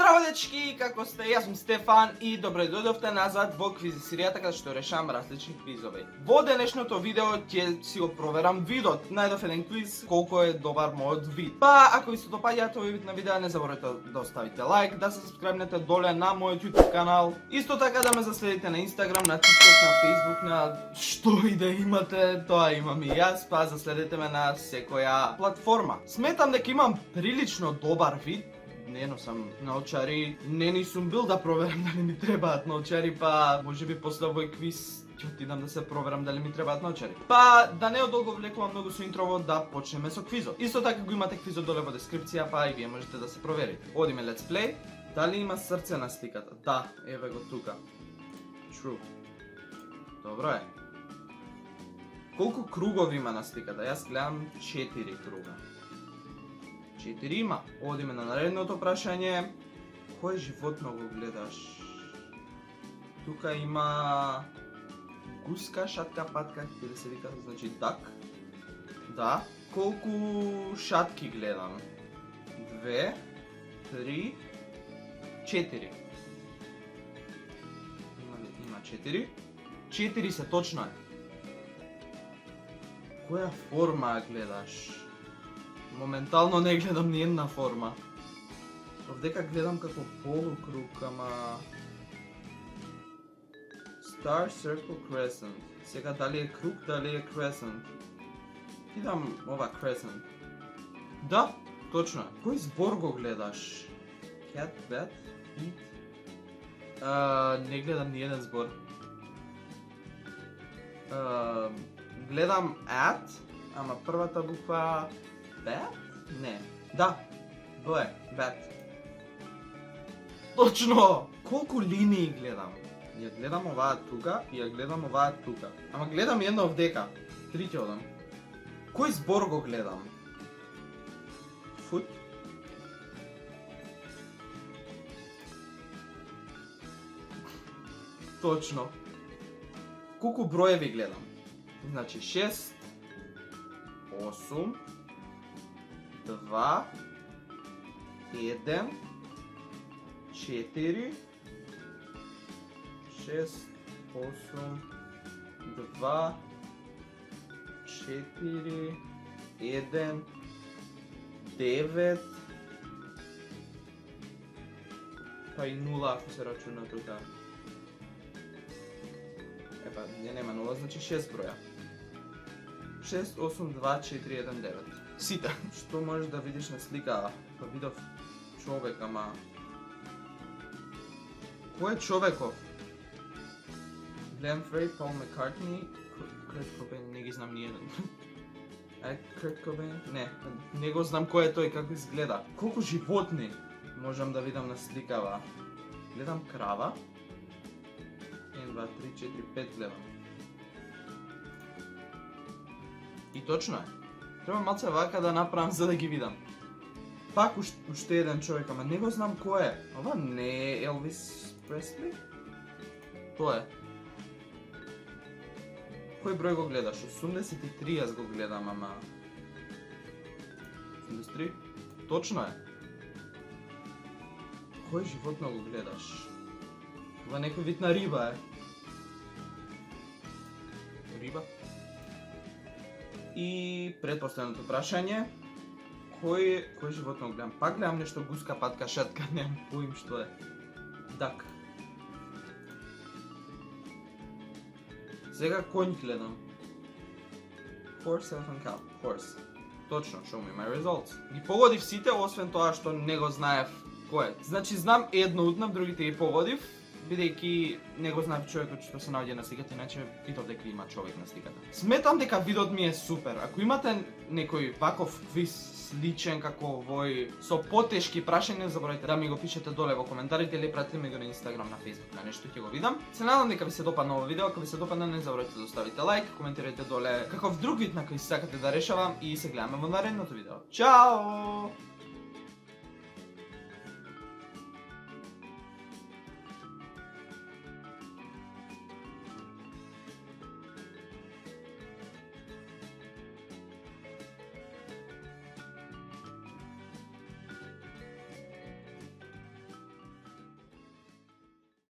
Здраво дечки, како сте? Јас сум Стефан и добре дојдовте назад во квиз серијата каде што решавам различни квизови. Во денешното видео ќе си го проверам видот. Најдов еден квиз колку е добар мојот вид. Па ако ви се допаѓа овој вид на видео, не заборавајте да оставите лайк, да се сабскрајбнете доле на мојот YouTube канал. Исто така да ме заследите на Instagram, на TikTok, на Facebook, на што и да имате, тоа имам и јас, па заследете ме на секоја платформа. Сметам дека имам прилично добар вид. Не носам наочари, не ни сум бил да проверам дали ми требаат наочари, па можеби после овој квиз ќе отидам да се проверам дали ми требаат наочари. Па да не одолговлекувам многу со интрово, да почнеме со квизот. Исто така го имате квизот доле во дескрипција, па и вие можете да се проверите. Одиме Let's Play. Дали има срце на сликата? Да, еве го тука. True. Добро е. Колку кругови има на сликата? Јас гледам 4 круга. 4 има. Одиме на наредното прашање. Кој животно го гледаш? Тука има гуска, шатка, патка, или се вика, значи дак. Да. Колку шатки гледам? 2, 3, 4. Има 4. 4 се точно е. Која форма гледаш? Моментално не гледам ни една форма. Овдека гледам како полукруг, ама... Star, Circle, Crescent. Сега дали е круг, дали е Crescent. Ти дам ова Crescent. Да, точно е. Кој збор го гледаш? Cat, Bat, Eat? Не гледам ни еден збор. Гледам At, ама првата буква... Bat? Не. Да. Б е. Bat. Точно! Колку линии гледам? Ја гледам оваа тука и ја гледам оваа тука. Ама гледам една овдека. 3 ќе одам. Кој збор го гледам? Foot? Точно. Колку броеви гледам? Значи 6, 8, 2, 1, 4, 6, 8, 2, 4, 1, 9, па и 0 ако се рачуна тука. Епа, нема 0, значи 6 броја. 6, 8, 2, 4, 1, 9. Сите. Што можеш да видиш на слика? Па видов човек, ама... Кој е човеков? Глен Фрей, Пол Маккартни, Курт Кобейн, не ги знам ни еден. Курт Кобейн? Не го знам кој е тој, како изгледа. Колку животни можам да видам на сликава? Гледам крава. 1, 2, 3, 4, 5 гледам. И точно е. Треба малце вака да направам за да ги видам. Пак уште еден човек, ама не го знам кој е. Ова не е Елвис Пресли? Тоа е. Кој број го гледаш? 83 јас го гледам, ама... 83? Точно е. Кој животно го гледаш? Ова некој вид на риба е. Риба? И предпоследното прашање. Кој животно го гледам? Пак гледам нешто гуска, патка, шатка, немам поим што е. Дак. Сега конј гледам. Horse, elephant, cow. Horse. Точно, show me my results. Ги погодив сите, освен тоа што не го знаев кој е. Значи знам едно од другите ги погодив, бидејќи не го знаев човекот што се наоѓа на сликата, иначе видов дека има човек на сликата. Сметам дека видот ми е супер. Ако имате некој ваков квиз сличен како овој со потешки прашања, не заборавајте да ми го пишете доле во коментарите или пратете ми го на Instagram, на Facebook, на нешто ќе го видам. Се надам дека ви се допадна овој видео. Ако ви се допадна, не заборавајте да оставите лайк, коментирајте доле каков друг вид на кој сакате да решавам и се гледаме во наредното видео. Чао!